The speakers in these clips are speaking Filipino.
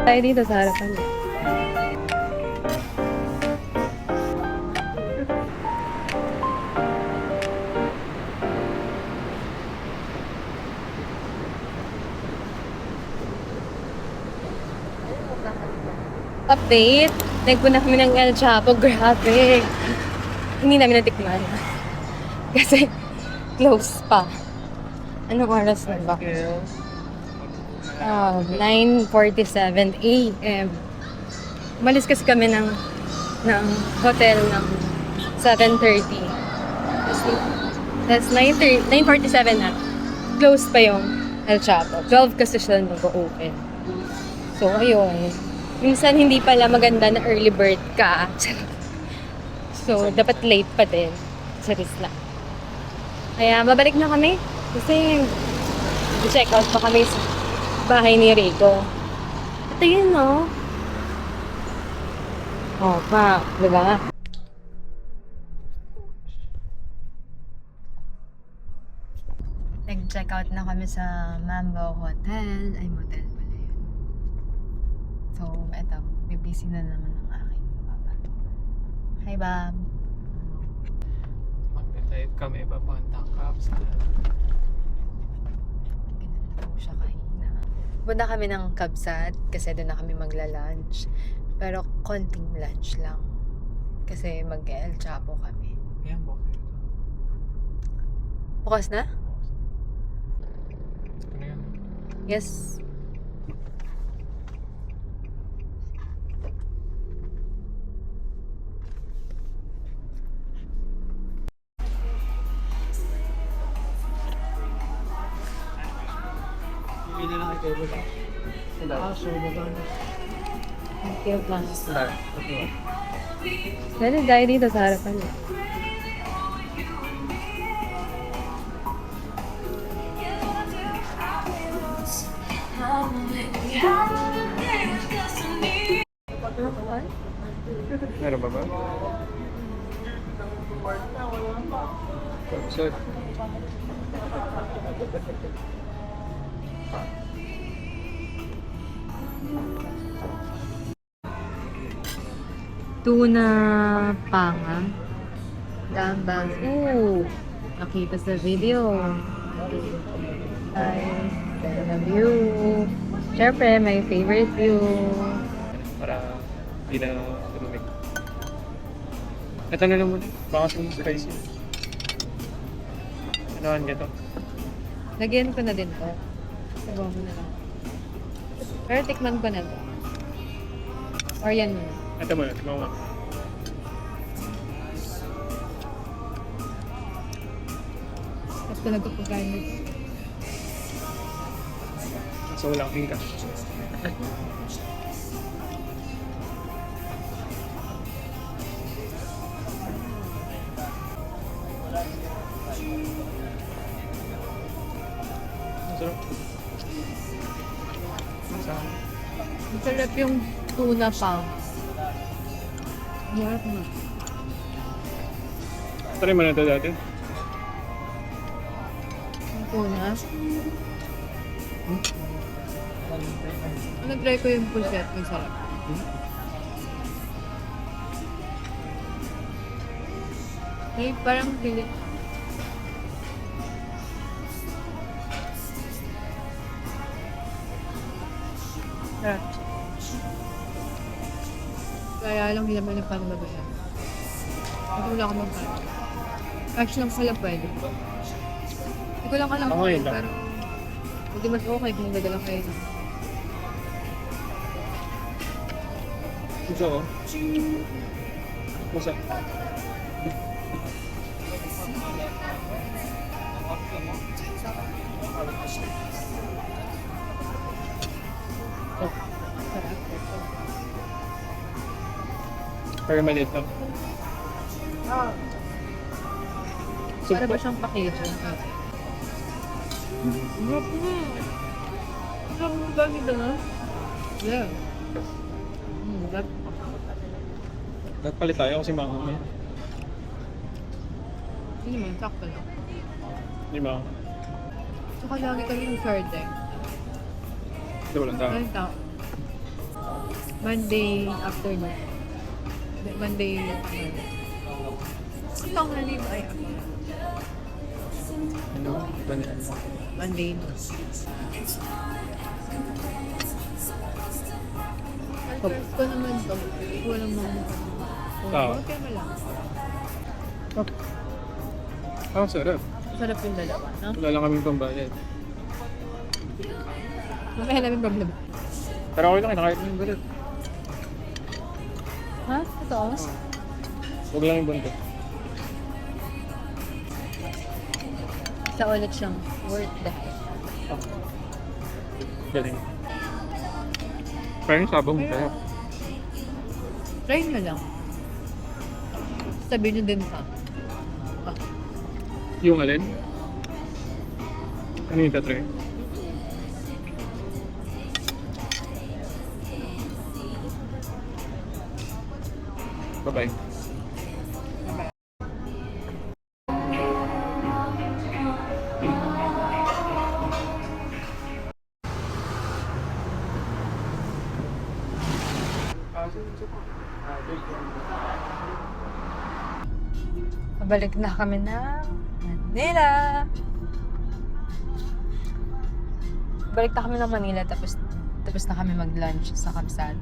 Tayo dito sa harapan. Update. Nagpunta kami ng El Chapo. Grabe. Hindi namin natikman. Kasi close pa. Anong oras na ba? 9:47 a.m. Umalis kasi kami ng hotel ng 7:30. That's 9:47 na. Close pa yung El Chapo. 12 kasi sila nag-open. So, ayun. Minsan hindi pala maganda na early bird ka. So, dapat late pa din. Charis lang. Kaya, babalik na kami. Kasi, check out pa kami sa bahay ni Rico. Ito yun, no? Oh, pa. Diba? Nag-check out na kami sa Mambo Hotel. Ay, motel pala yun. So, eto. Bibisi na naman ang aking papa. Hi, Bob. Magta-type kami papuntang Kapsat. Ganun po siya kahina. Punta kami ng Kabsat kasi doon na kami magla-lunch. Pero konting lunch lang. Kasi mag-El Chapo kami. Yan, bakit? Bukas na? Ano yan? Yes. Hindi na lang kayo ba? Sure ba ba? Thank you, lang. Okay. Dali, tayo dito sa harapan. Meron ba ba? Kapsat. Tuna panga. Gambang. Ooh. Nakita sa video. I love you. Siyempre, my favorite view. Para hindi na lumig. Ito na lang muna. Baka sa spicy. Anohan ka to? Lagyan ko na din to. Sabaw mo na lang. Pero tikman ko na to. Or yan muna. Ito muna. Tignan mo. Tapos ko nagpapagkain mo. So, walang hingka. Masarap. Masarap. Masarap yung tuna pang. Masarap na. Try mo na ito dati. Yung tuna. Nag-try ko yung puset. Masarap. Ay, parang pilit. Sarap. Kaya lang hindi naman yung parang magayan. Hindi ko lang ako magparang. Actually lang pala pwede. Hindi ko lang alam Ako yun lang. pero hindi mas okay kung nagdala kayo. Gusto ko. Masa. Sarap. Pero maliit lang. Para ba siyang packaging? Sarap na. Sarap mo ba nito na? Yeah. Sarap. Nagpalit tayo kasi mango may. Hindi naman, sakto lang. Di ba? Saka lagi kami yung swerte. Ito walang tao. Ayun tao. Monday afternoon. Monday, ang hali ba ay Ano? Iba na yan. Monday. First ko naman to. Walang mga Oo. okay mo lang. Sarap. Sarap yung dalawa, no? Wala lang kaming pambayad. Mamaya namin problem. Pero okay lang, kinakain mo yung balat. Ha? Totoo? Huwag lang yung buntot. Sa ulit siyang worth the hype. Galing. Pero yung sabong mo kaya. Try nyo lang. Sabihin nyo din sa Yung alin? Ano yung tatry? Bye-bye. Pabalik na kami ng Manila. Balik na kami ng Manila tapos na kami mag-lunch sa Kamsat.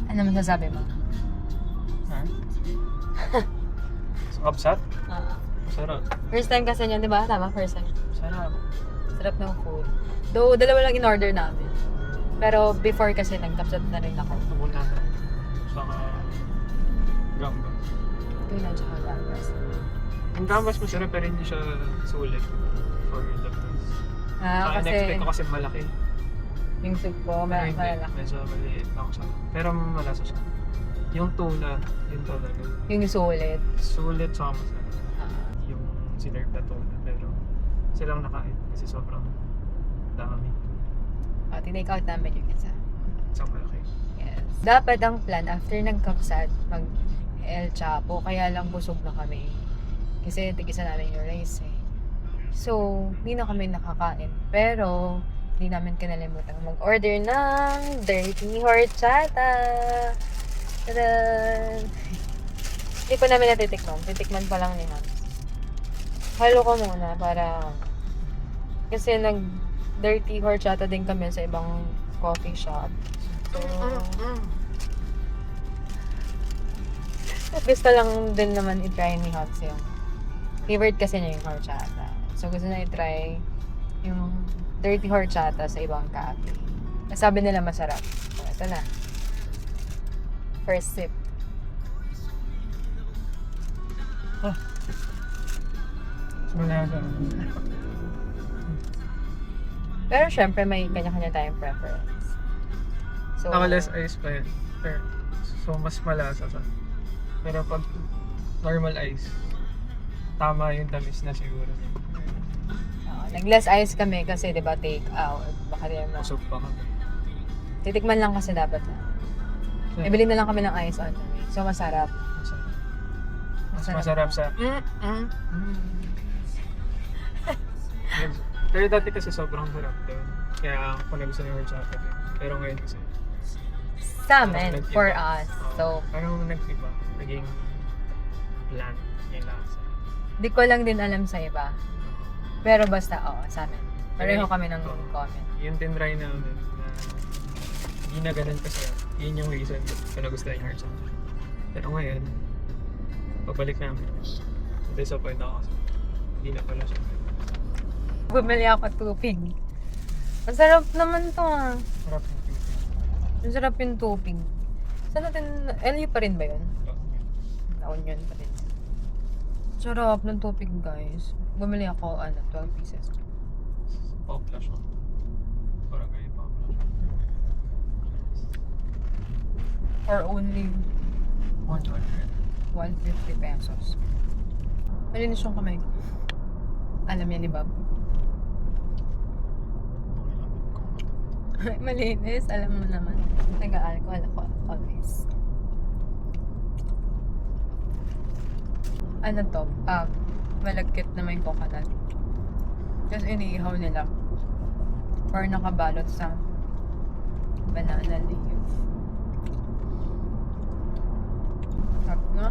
Ano masasabi mo? Ha? Sa kapsat? Sarap. First time kasi yun, di ba? Tama, first time. Sarap. Sarap ng food. Though, dalawa lang in-order namin. Pero before kasi nag-Kamsat na rin ako. Pupunta na. Sa gamba. Tuna tsaka gambas. Ang gambas masarap pero hindi siya sulit for the price. Kasi In-expect ko kasi malaki. yung soup ko, Pero hindi. malaki. Medyo maliit ako siya. Pero malasa siya. Yung tuna, yun talaga. Yung sulit. Sulit sa masarap. Ah. Yung sinerve na tuna. Pero silang nakain kasi sobrang dami. Tinake out namin yung isa. Isang malaki. Yes. Dapat ang plan after ng Kamsat, mag El Chapo, kaya lang busog na kami. Kasi tigisa namin yung rice eh. So, hindi na kami nakakain. Pero, hindi namin kinalimutan mag-order ng dirty horchata. Tadaan! Hindi pa namin natitikman. Titikman pa lang ni Hams. Halo ko muna para... Kasi nag-dirty horchata din kami sa ibang coffee shop. So, gusto lang din naman i-try ni Hams yung favorite kasi niya yung horchata. So, gusto na i-try yung dirty horchata sa ibang cafe. Sabi nila masarap. So, ito na. First sip. Malasa. Pero syempre may kanya-kanya tayong preference. So, Less ice pa yun. So, mas malasa siya. Pero pag normal ice, tama yung tamis na siguro. nag-less ice kami kasi 'di ba take out. Baka rin mo. Busog pa kami. Titikman lang kasi dapat na. Ibili na lang kami ng ice on the way. So masarap. Mas masarap sa Pero dati kasi sobrang sarap doon. Kaya ako nagustuhan yung horchata din. Pero ngayon kasi Sa amin, nag-iba. for us. So, parang nag-iba. Naging bland yung lasa. di ko lang din alam sa iba. Pero basta, sa amin. Pareho kami ng Oo. comment. Yung tinry namin na hindi na ganun kasi yun yung reason ko nagustuhan yung horchata. Pero ngayon, pabalik namin. Disappoint ako kasi hindi na pala siya. Bumili ako tupig. Masarap naman to Sarap yung tubig. Masarap yung tupig. Saan natin, LU pa rin ba yun? Na-onion pa rin. Sarap ng tupig guys. Bumili ako, 12 pieces. Pop flash ako. Parang ganyan pop flash. For only 150 pesos. Malinis yung kamay ko. Alam yan ni Bob. Malinis, alam mo naman. Nag-alcohol ako always. Ano to? Malagkit na may coconut. Tapos iniihaw nila. Or nakabalot sa banana leaf. Sarap na.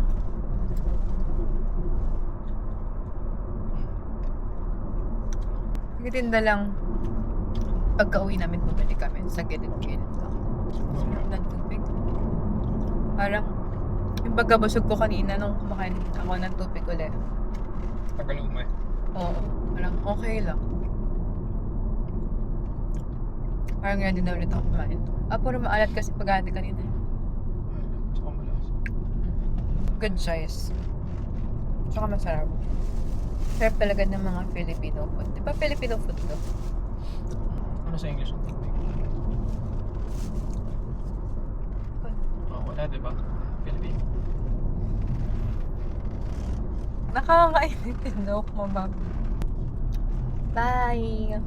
Nagtitinda lang. Pagka-uwi namin, bumili kami sa gilid-gilid lang. Sarap ng tubig. Parang, yung pagkabusog ko kanina nung kumakain ako ng tubig ulit. Tagal umay. Oo, parang okay lang. Parang nga din na ulit ako kumain. Puro maalat kasi paghati kanina. Tsaka malas. Good size. Tsaka masarap. Sarap talaga ng mga Filipino food. Di ba Filipino food to? Ano sa English ang tubig? Wala, di ba? Filipino. Nakakainit din, no? Mabab. Bye!